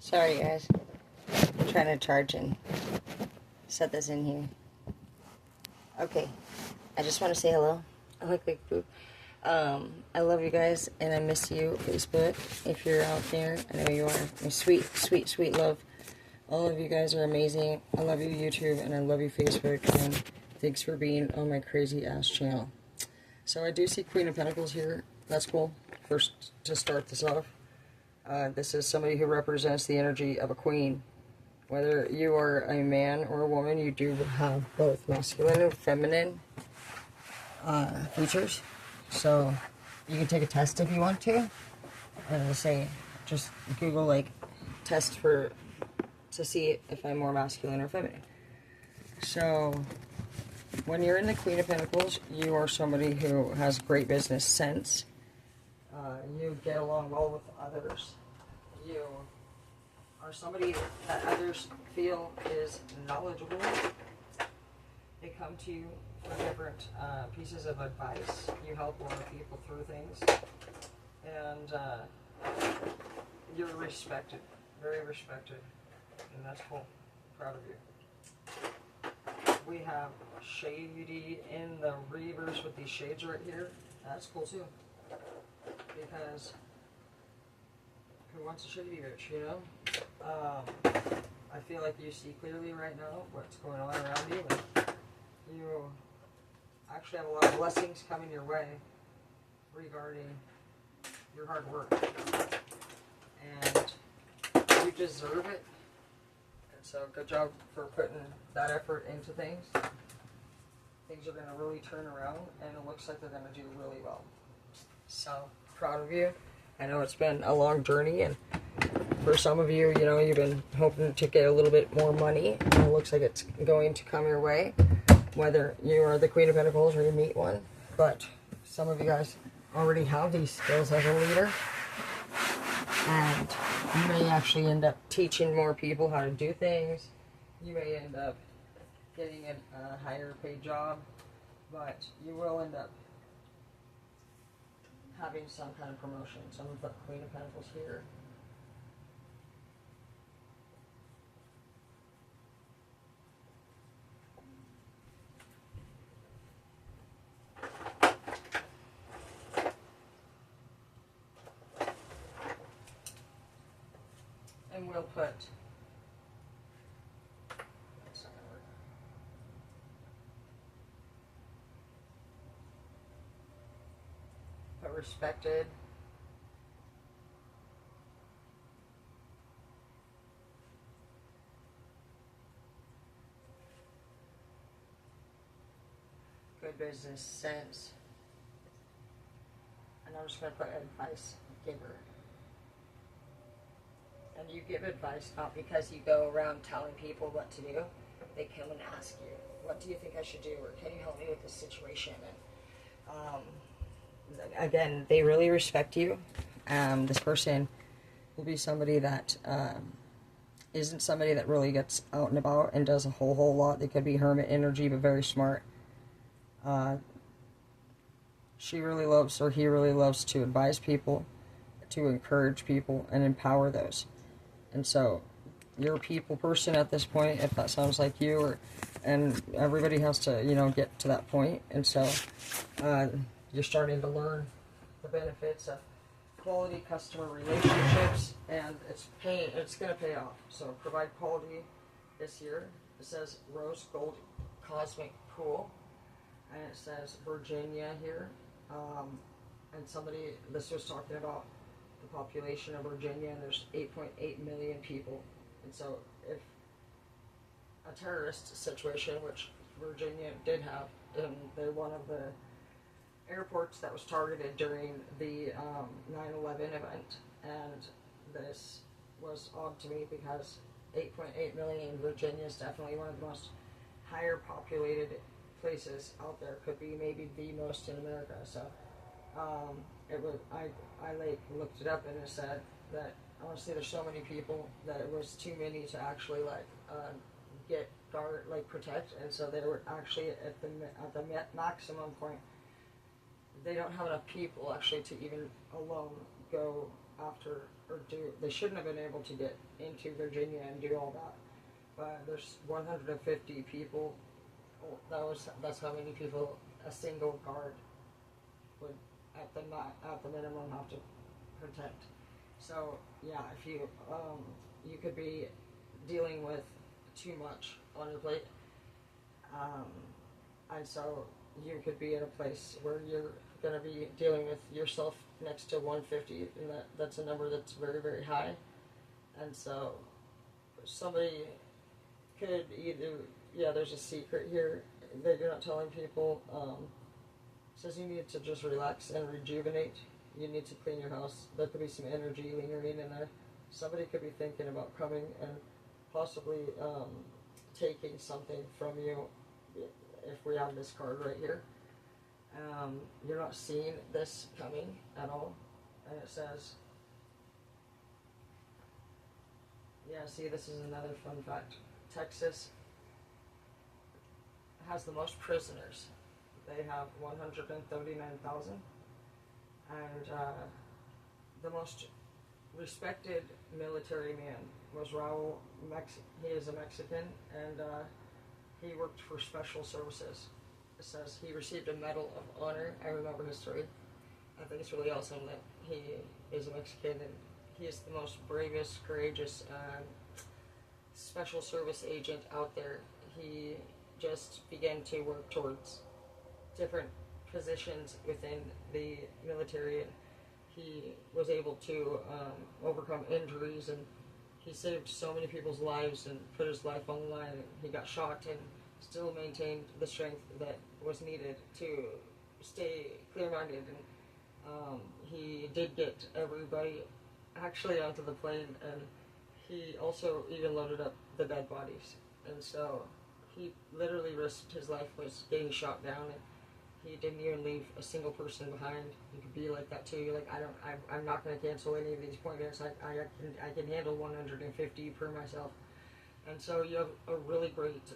Sorry, guys. I'm trying to charge and set this in here. Okay. I just want to say hello. I look like poop. I love you guys, and I miss you, Facebook. If you're out there, I know you are. My sweet, sweet, sweet love. All of you guys are amazing. I love you, YouTube, and I love you, Facebook. And thanks for being on my crazy ass channel. So I do see Queen of Pentacles here. That's cool. First, to start this off, this is somebody who represents the energy of a queen. Whether you are a man or a woman, you do have both masculine and feminine features. So you can take a test if you want to, and it'll say, just Google like test for to see if I'm more masculine or feminine. So when you're in the Queen of Pentacles, you are somebody who has great business sense. You get along well with others. You are somebody that others feel is knowledgeable. They come to you for different pieces of advice. You help a lot of people through things. And you're respected. Very respected. And that's cool. Proud of you. We have shady in the reverse with these shades right here. That's cool too. Because who wants a shady bitch, you know? I feel like you see clearly right now what's going on around you. And you actually have a lot of blessings coming your way regarding your hard work. And you deserve it. And so good job for putting that effort into things. Things are going to really turn around, and it looks like they're going to do really well. So, proud of you. I know it's been a long journey, and for some of you, you know, you've been hoping to get a little bit more money, and it looks like it's going to come your way, whether you are the Queen of Pentacles or you meet one. But some of you guys already have these skills as a leader, and you may actually end up teaching more people how to do things. You may end up getting a higher paid job, but you will end up having some kind of promotion. So I'm going to put Queen of Pentacles here. And we'll put, that's not going to work. Put respected. Good business sense. And I'm just going to put advice giver. And you give advice not because you go around telling people what to do. They come and ask you, what do you think I should do? Or can you help me with this situation? And again, they really respect you. This person will be somebody that isn't somebody that really gets out and about and does a whole lot. They could be hermit energy, but very smart. She really loves, or he really loves to advise people, to encourage people, and empower those. And so, you're a people person at this point, if that sounds like you, and everybody has to, you know, get to that point. And so, you're starting to learn the benefits of quality customer relationships, and it's going to pay off. So, provide quality this year. It says Rose Gold Cosmic Pool, and it says Virginia here. And this was talking about the population of Virginia, and there's 8.8 million people. And so if a terrorist situation, which Virginia did have, and they're one of the airports that was targeted during the 9/11 event, and this was odd to me because 8.8 million in Virginia is definitely one of the most higher populated places out there. Could be maybe the most in America. So I looked it up, and it said that honestly there's so many people that it was too many to actually get guard, protect, and so they were actually at the maximum point. They don't have enough people actually to even alone go after or do. They shouldn't have been able to get into Virginia and do all that. But there's 150 people. That's how many people a single guard would at the minimum have to protect. So yeah, if you you could be dealing with too much on your plate, and so you could be in a place where you're going to be dealing with yourself next to 150, and that's a number that's very, very high. And so somebody could either, yeah, there's a secret here that you're not telling people. Says you need to just relax and rejuvenate. You need to clean your house. There could be some energy lingering in there. Somebody could be thinking about coming and possibly taking something from you if we have this card right here. You're not seeing this coming at all. And it says, yeah, see, this is another fun fact. Texas has the most prisoners. They have 139,000. And the most respected military man was Raul. He is a Mexican, and he worked for Special Services. It says he received a Medal of Honor. I remember his story. I think it's really awesome that he is a Mexican, and he is the most bravest, courageous Special Service agent out there. He just began to work towards different positions within the military, and he was able to overcome injuries, and he saved so many people's lives and put his life on the line. And he got shot and still maintained the strength that was needed to stay clear-minded. And he did get everybody actually onto the plane, and he also even loaded up the dead bodies. And so he literally risked his life was getting shot down, and he didn't even leave a single person behind. You could be like that too. You're like, I'm not going to cancel any of these appointments. I can handle 150 per myself. And so you have a really great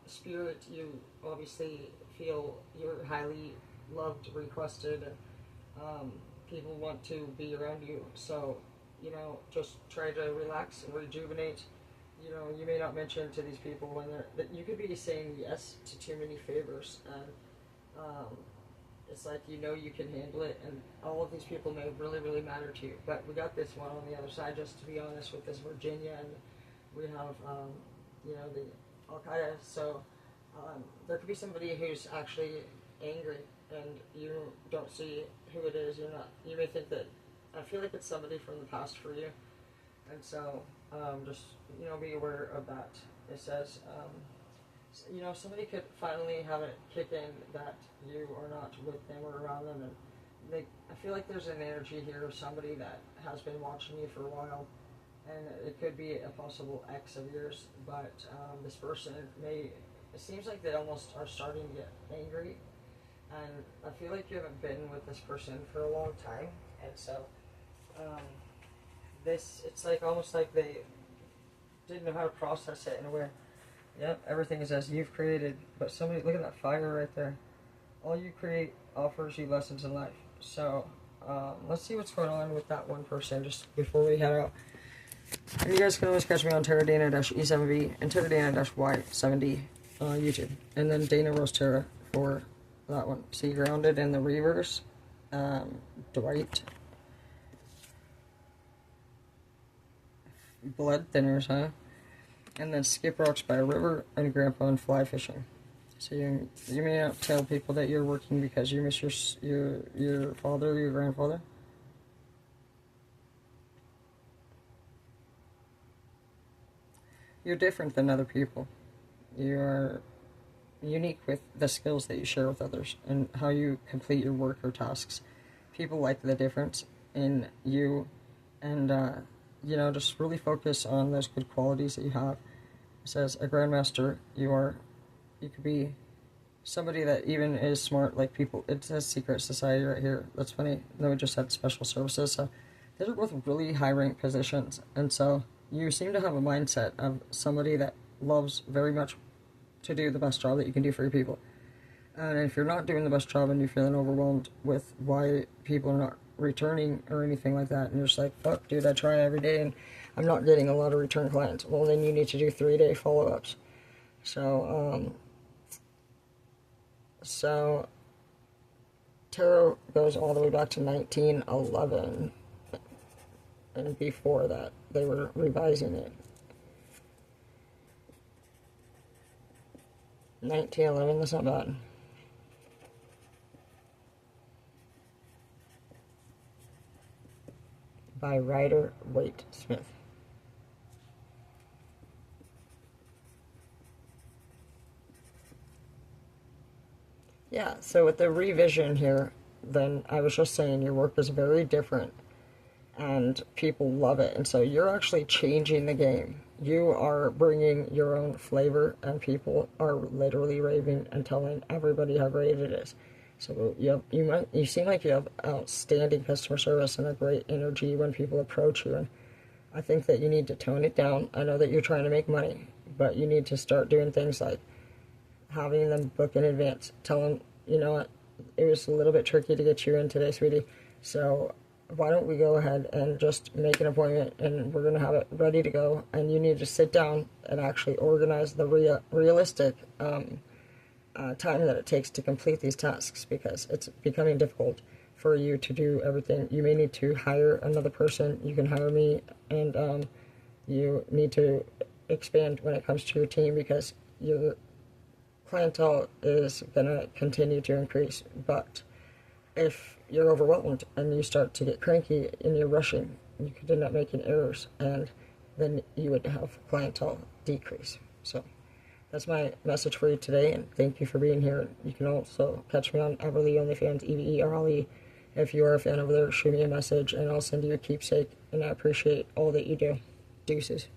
spirit. You obviously feel you're highly loved, requested, and people want to be around you. So, just try to relax and rejuvenate. You may not mention to these people when that you could be saying yes to too many favors, and it's like you can handle it, and all of these people may really, really matter to you. But we got this one on the other side, just to be honest, with this Virginia, and we have the Al Qaeda. So there could be somebody who's actually angry, and you don't see who it is. You may think that. I feel like it's somebody from the past for you, and so just be aware of that. It says. Somebody could finally have it kick in that you are not with them or around them, and I feel like there's an energy here of somebody that has been watching you for a while, and it could be a possible ex of yours, but this person it seems like they almost are starting to get angry, and I feel like you haven't been with this person for a long time, and so it's like almost like they didn't know how to process it in a way. Yep, everything is as you've created, but somebody, look at that fire right there. All you create offers you lessons in life. So, let's see what's going on with that one person just before we head out. And you guys can always catch me on TerraDana-E7V and TerraDana-Y7D on YouTube. And then Dana Rose Terra for that one. See, Grounded in the reverse. Dwight. Blood Thinners, huh? And then Skip Rocks by a River, and Grandpa and Fly Fishing. So you may not tell people that you're working because you miss your father or your grandfather. You're different than other people. You are unique with the skills that you share with others and how you complete your work or tasks. People like the difference in you, and just really focus on those good qualities that you have. It says, a grandmaster, you could be somebody that even is smart, like people. It says secret society right here. That's funny. Then we just had special services. So these are both really high rank positions, and so you seem to have a mindset of somebody that loves very much to do the best job that you can do for your people. And if you're not doing the best job and you're feeling overwhelmed with why people are not returning or anything like that, and you're just like, fuck, dude, I try every day and I'm not getting a lot of return clients. Well, then you need to do 3-day follow-ups. So, tarot goes all the way back to 1911, and before that, they were revising it. 1911, that's not bad. By Rider Waite Smith. Yeah, so with the revision here, then I was just saying your work is very different and people love it. And so you're actually changing the game. You are bringing your own flavor, and people are literally raving and telling everybody how great it is. So you seem like you have outstanding customer service and a great energy when people approach you. And I think that you need to tone it down. I know that you're trying to make money, but you need to start doing things like having them book in advance. Tell them, you know what, it was a little bit tricky to get you in today, sweetie. So why don't we go ahead and just make an appointment, and we're going to have it ready to go. And you need to sit down and actually organize the realistic time that it takes to complete these tasks, because it's becoming difficult for you to do everything. You may need to hire another person. You can hire me, and you need to expand when it comes to your team, because your clientele is going to continue to increase. But if you're overwhelmed and you start to get cranky and you're rushing, you could end up making errors, and then you would have clientele decrease. So that's my message for you today, and thank you for being here. You can also catch me on Everly OnlyFans, EVERLE. If you are a fan over there, shoot me a message and I'll send you a keepsake, and I appreciate all that you do. Deuces.